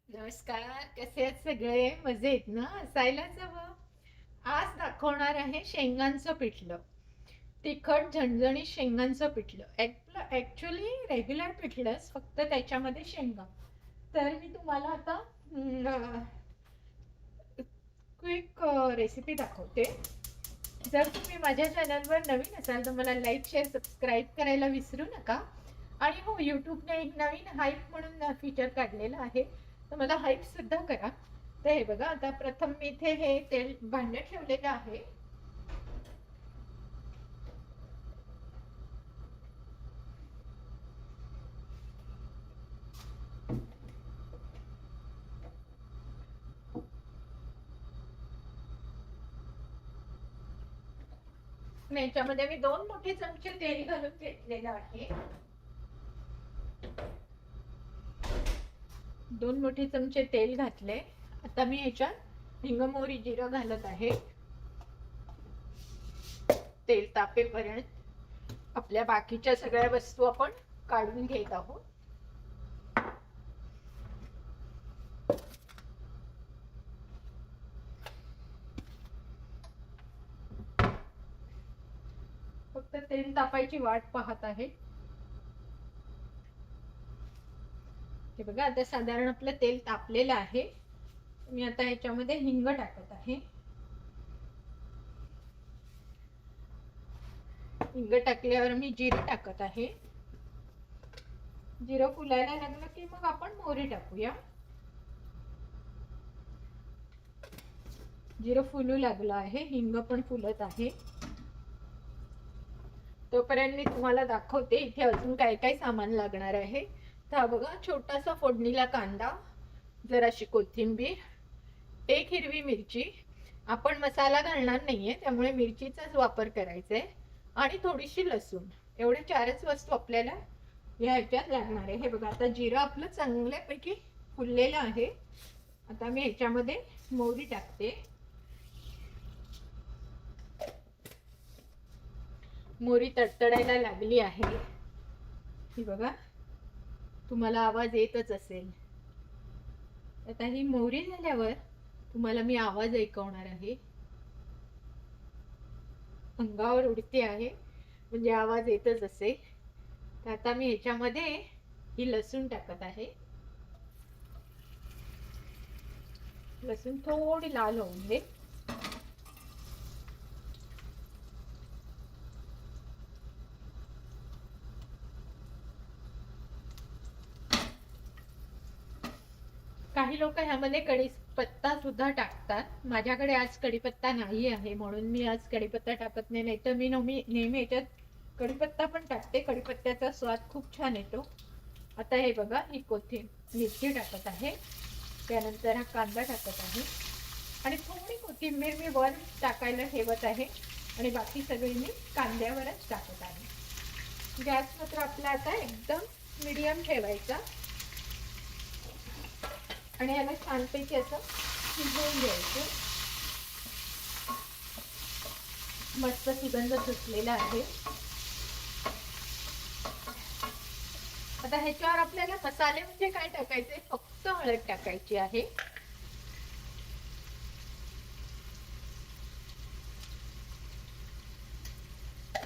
नमस्कार. कसे आहेत सगळे? मजेत ना? असायलाच हवं. आज दाखवणार आहे शेंगांचं पिठलं. तिखट झणझणीत शेंगांचं पिठलं. ऍक्च्युली रेग्युलर पिठलंच, फक्त त्याच्यामध्ये शेंगा. तर मी तुम्हाला आता क्विक रेसिपी दाखवते. जर तुम्ही माझ्या चॅनलवर नवीन असाल तर मला लाईक शेअर सबस्क्राईब करायला विसरू नका. आणि हो, यूट्यूबने एक नवीन हाईप म्हणून फीचर काढलेलं आहे, तर मला हाईप सुद्धा करा. तर हे बघा, आता प्रथम मी इथे हे तेल भांडं ठेवलेलं आहे. याच्यामध्ये मी 2 मोठे चमचे तेल घालून घेतलेलं आहे. 2 मोठे चमचे तेल घातले. आता मी ह्याच्यात हिंग, मोहरी, जिरं घालत आहे. तेल तापेपर्यंत आपल्या बाकीच्या सगळ्या वस्तू आपण काढून घेत आहोत. फक्त तेल तापायची वाट पाहत आहे. हे बघा, आता साधारण आपलं तेल तापलेलं आहे. मी आता ह्याच्यामध्ये हिंग टाकत आहे. हिंग टाकल्यावर मी जिरं टाकत आहे. जिरं फुलायला लागलं की मग आपण मोहरी टाकूया. जिरं फुलू लागलं आहे, हिंग पण फुलत आहे. तोपर्यंत मी तुम्हाला दाखवते इथे अजून काय काय सामान लागणार आहे. तर बघा, छोटासा फोडणीला कांदा, जराशी कोथिंबीर, एक हिरवी मिरची. आपण मसाला घालणार नाहीये त्यामुळे मिरचीचाच वापर करायचा आहे. आणि थोडीशी लसूण. एवढे 4च वस्तू आपल्याला या ह्याच्यात लागणार आहे. हे बघा, आता जिरं आपलं चांगल्यापैकी फुललेलं आहे. आता मी ह्याच्यामध्ये मोहरी टाकते. मोहरी तडतडायला लागली आहे. ही बघा, तुम्हाला आवाज येतच असेल. आता ही मोहरी झाल्यावर तुम्हाला मी आवाज ऐकवणार आहे. अंगावर उडते आहे म्हणजे आवाज येतच असेल. तर आता मी ह्याच्यामध्ये ही लसूण टाकत आहे. लसूण थोडी लाल होऊन दे. काही लोक ह्यामध्ये कढीपत्ता सुद्धा टाकतात. माझ्याकडे आज कढीपत्ता नाही आहे म्हणून मी आज कढीपत्ता टाकत नाही. तर मी नेहमी याच्यात कढीपत्ता पण टाकते. कढीपत्त्याचा स्वाद खूप छान येतो. आता हे बघा, ही मिरची टाकत आहे. त्यानंतर हा कांदा टाकत आहे आणि थोडी कोथिंबीर मी वर टाकायला ठेवत आहे आणि बाकी सगळी मी कांद्यावरच टाकत आहे. गॅस मात्र आपला आता एकदम मीडियम ठेवायचा आणि याला छानपैकी असं शिजवून घ्यायचं. मस्त सुगंध सुटलेला आहे. आता ह्याच्यावर आपल्याला मसाले म्हणजे काय टाकायचे, फक्त हळद टाकायची आहे.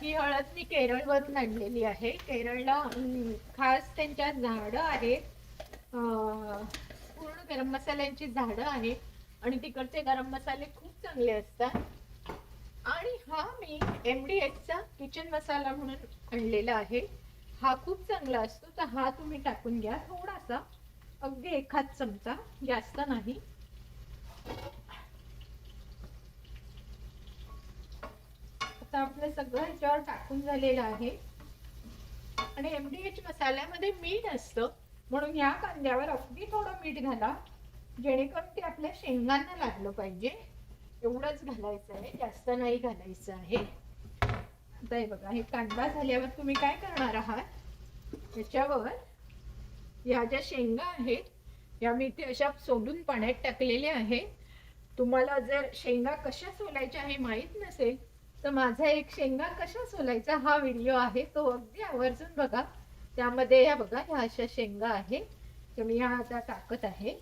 ही हळद मी केरळवरून आणलेली आहे. केरळला खास त्यांच्या झाडं आहेत, पूर्ण गरम मसाल्यांची झाडं आहेत आणि तिकडचे गरम मसाले खूप चांगले असतात. आणि हा मी MDHचा किचन मसाला म्हणून आणलेला आहे. हा खूप चांगला असतो. तर हा तुम्ही टाकून घ्या थोडासा, अगदी एखाद चमचा, जास्त नाही. आता आपलं सगळं ह्याच्यावर टाकून झालेलं आहे. आणि MDH मसाल्यामध्ये मीठ असतं म्हणून या कांद्यावर अगदी थोडं मीठ घाला, जेणेकरून ते आपल्या शेंगांना लागलं पाहिजे. एवढंच घालायचं आहे, जास्त नाही घालायचं आहे. आता हे बघा, हे कांदा झाल्यावर तुम्ही काय करणार आहात, त्याच्यावर या ज्या शेंगा आहेत या मी इथे अशा सोलून पाण्यात टाकलेल्या आहे. तुम्हाला जर शेंगा कशा सोलायच्या हे माहीत नसेल तर माझा एक शेंगा कशा सोलायचा हा व्हिडिओ आहे, तो अगदी आवर्जून बघा. त्यामध्ये या बघा, ह्या अशा शेंगा आहे. तर मी ह्या आता टाकत आहे.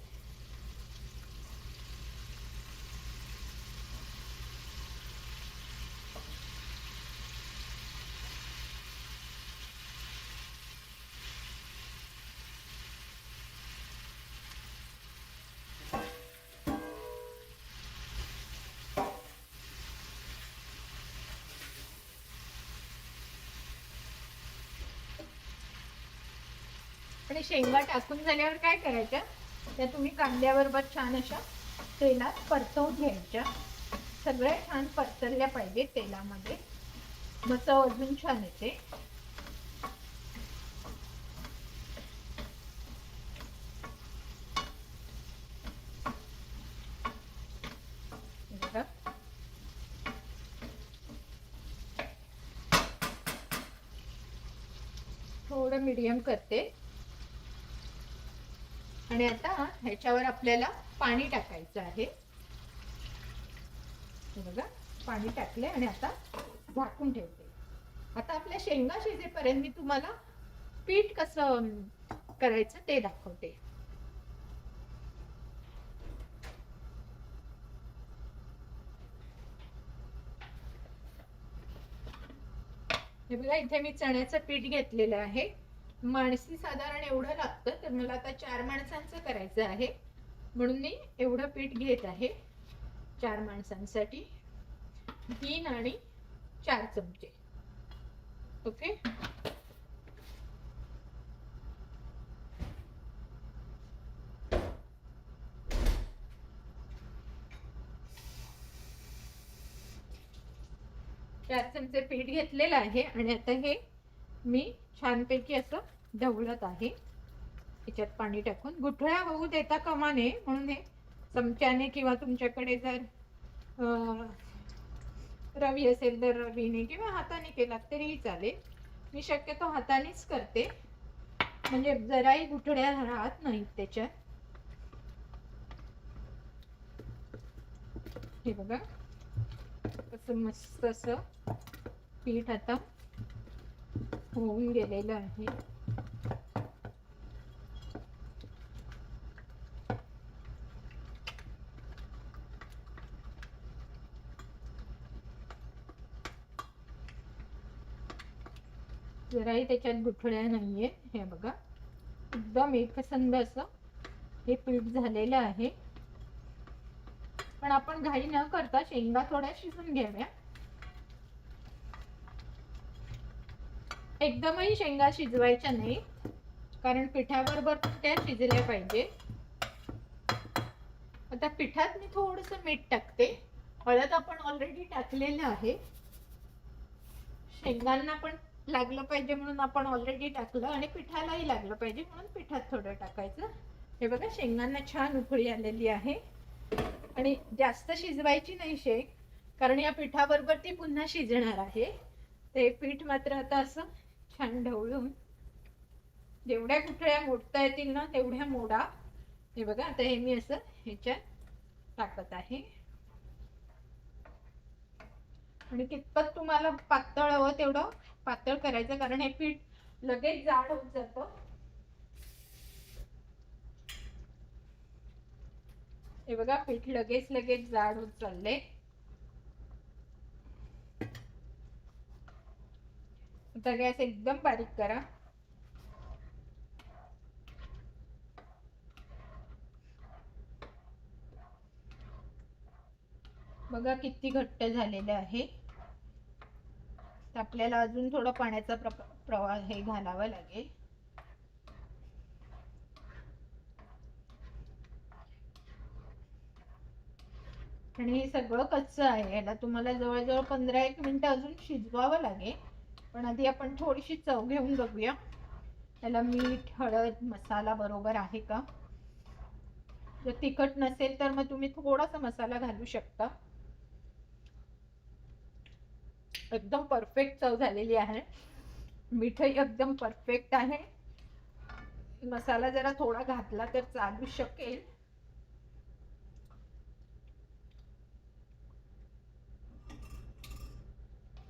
आणि शेंगा टाकून झाल्यावर काय करायचं, त्या तुम्ही कांद्याबरोबर छान अशा तेलात परतवून घ्यायच्या. सगळ्या छान परतल्या पाहिजे तेलामध्ये, मग चव अजून छान येते. थोडं मीडियम करते आणि आता ह्याच्यावर आपल्याला पाणी टाकायचं आहे. बघा पाणी टाकले आणि आता झाकून ठेवते. आता आपल्या शेंगा शिजेपर्यंत मी तुम्हाला पीठ कसं करायचं ते दाखवते. हे बघा इथे मी चण्याचं पीठ घेतलेलं आहे. माणसी साधारण एवढं लागतं, तर मला आता 4 माणसांचं करायचं आहे म्हणून मी एवढं पीठ घेत आहे. 4 माणसांसाठी 3 आणि 4 चमचे. ओके. चार चमचे पीठ घेतलेलं आहे आणि आता हे मी छानपैकी असं ढवळत आहे. याच्यात पाणी टाकून गुठळ्या होऊ देता कामा नये म्हणून हे चमच्याने किंवा तुमच्याकडे जर रवी असेल तर रवीने किंवा हाताने केलात तरीही चालेल. मी शक्यतो हातानेच करते म्हणजे जराही गुठळ्या राहत नाहीत त्याच्यात. हे बघा कसं मस्त असं पीठ आता होऊन गेलेलं आहे. जराही त्याच्यात गुठळ्या नाहीये. हे बघा एकदम एकसंध असं हे पीठ झालेलं आहे. पण आपण घाई न करता शेंगा थोड्या शिजून घ्याव्या. एकदमही शेंगा शिजवायच्या नाही कारण पिठाबरोबर त्या शिजल्या पाहिजे. आता पिठात मी थोडंसं मीठ टाकते. हळद आपण ऑलरेडी टाकलेलं आहे. शेंगांना पण लागलं पाहिजे म्हणून आपण ऑलरेडी टाकलं आणि पिठालाही लागलं पाहिजे म्हणून पिठात थोडं टाकायचं. हे बघा शेंगांना छान उकळी आलेली आहे आणि जास्त शिजवायची नाही शेंग कारण या पिठाबरोबर ती पुन्हा शिजणार आहे. ते पीठ मात्र आता असं छान ढवळून जेवढ्या गुठळ्या मोडता येतील ना तेवढ्या मोडा. हे बघा आता हे मी असं ह्याच्यात टाकत आहे आणि कितपत तुम्हाला पातळ हवं तेवढं पातळ करायचं कारण हे पीठ लगेच जाड होत जातं. हे बघा पीठ लगेच जाड होत चालले. आता गॅस एकदम बारीक करा. बघा किती घट्ट झालेलं आहे. आपल्याला अजून थोडं पाण्याचा प्रवाह हे घालावा लागेल. आणि हे सगळं कच्चं आहे. याला तुम्हाला जवळजवळ 15-1 मिनिटं अजून शिजवावं लागेल. पण आधी आपण थोडीशी चव घेऊन बघूया याला मीठ हळद मसाला बरोबर आहे का. जर तिखट नसेल तर मग तुम्ही थोडासा मसाला घालू शकता. एकदम परफेक्ट चव झालेली आहे. मीठही एकदम परफेक्ट आहे. मसाला जरा थोडा घातला तर चालू शकेल.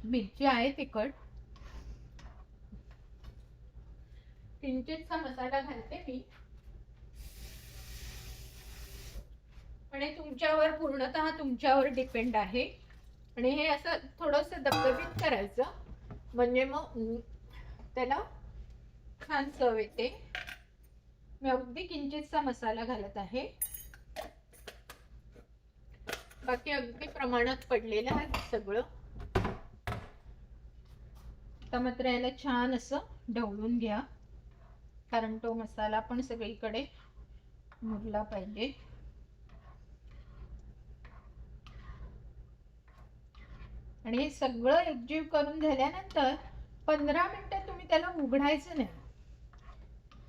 मिरची आहे तिखट. किंचितसा मसाला घालते मी आणि तुमच्यावर पूर्णतः तुमच्यावर डिपेंड आहे. आणि हे असं थोडंसं दबदबीत करायचं म्हणजे मग त्याला छान चव येते. मी अगदी किंचितसा मसाला घालत आहे. बाकी अगदी प्रमाणात पडलेलं आहे सगळं. आता मात्र याला छान असं ढवळून घ्या. कारण तो मसाला पण सगळीकडे मुरला पाहिजे. आणि हे सगळं एकजीव करून झाल्यानंतर 15 मिनिटं तुम्ही त्याला उघडायचं नाही,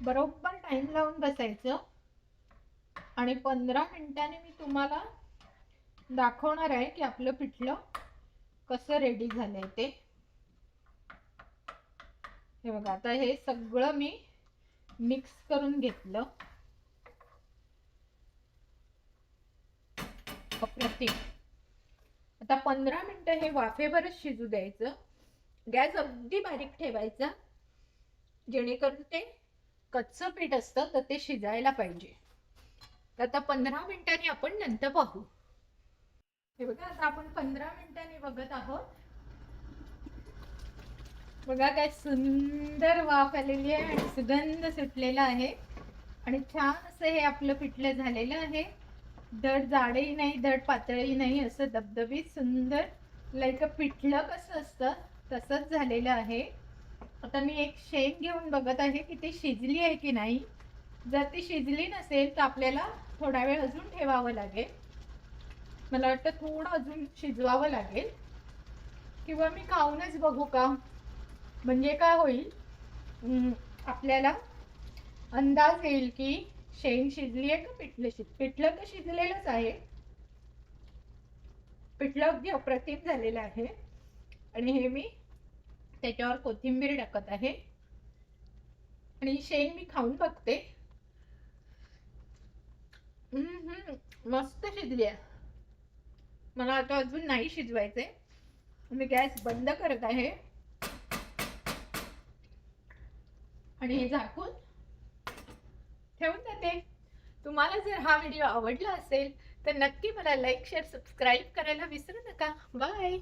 बरोबर टाइम लावून बसायचं. आणि 15 मिनिटांनी मी तुम्हाला दाखवणार आहे की आपलं पिठलं कसं रेडी झालंय ते. हे बघा, आता हे सगळं मी मिक्स करून घेतलं. अप्रतिम. आता 15 मिनिटं हे वाफेवरच शिजू द्यायचं. गॅस अगदी बारीक ठेवायचा, जेणेकरून ते कच्चं पीठ असतं तर ते शिजायला पाहिजे. तर आता 15 मिनिटांनी आपण नंतर पाहू. हे बघा, आता आपण 15 मिनिटांनी बघत आहोत. बघा काय सुंदर वाफ आलेली आहे आणि सुगंध सुटलेला आहे. आणि छान असं हे आपलं पिठलं झालेलं आहे. धड जाडही नाही, धड पातळही नाही, असं दबदबीत सुंदर लाईक पिठलं कसं असतं तसंच झालेलं आहे. आता मी एक शेंग घेऊन बघत आहे की ती शिजली आहे की नाही. जर ती शिजली नसेल तर आपल्याला थोडा वेळ अजून ठेवावं लागेल. मला वाटतं थोडं अजून शिजवावं लागेल, किंवा मी खाऊनच बघू का. म्हणजे काय होईल, आपल्याला अंदाज येईल की शेंग शिजली आहे का पिठलं तर शिजलेलंच आहे. पिठलं अगदी अप्रतिम झालेलं आहे. आणि हे मी त्याच्यावर कोथिंबीर टाकत आहे आणि शेंग मी खाऊन बघते. मस्त शिजली आहे. मला आता अजून नाही शिजवायचंय. मी गॅस बंद करत आहे आणि हे झाकून ठेवून देते. तुम्हाला जर हा व्हिडिओ आवडला असेल तर नक्की मला लाईक, शेअर, सबस्क्राईब करायला विसरू नका. बाय.